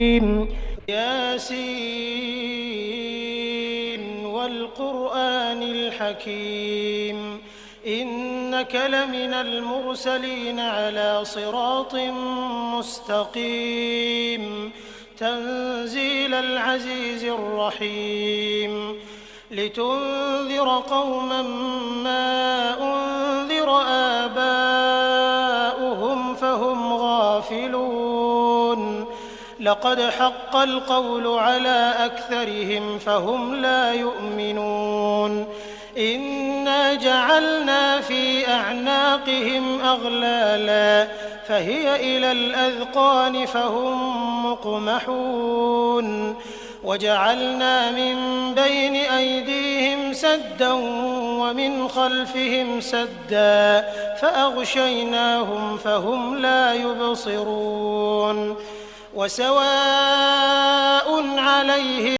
ياسين والقرآن الحكيم إنك لمن المرسلين على صراط مستقيم تنزيل العزيز الرحيم لتنذر قوما ما أنذر آباؤهم فهم غافلون لقد حق القول على أكثرهم فهم لا يؤمنون إنا جعلنا في أعناقهم أغلالا فهي إلى الأذقان فهم مقمحون وجعلنا من بين أيديهم سدا ومن خلفهم سدا فأغشيناهم فهم لا يبصرون وسواء عليهم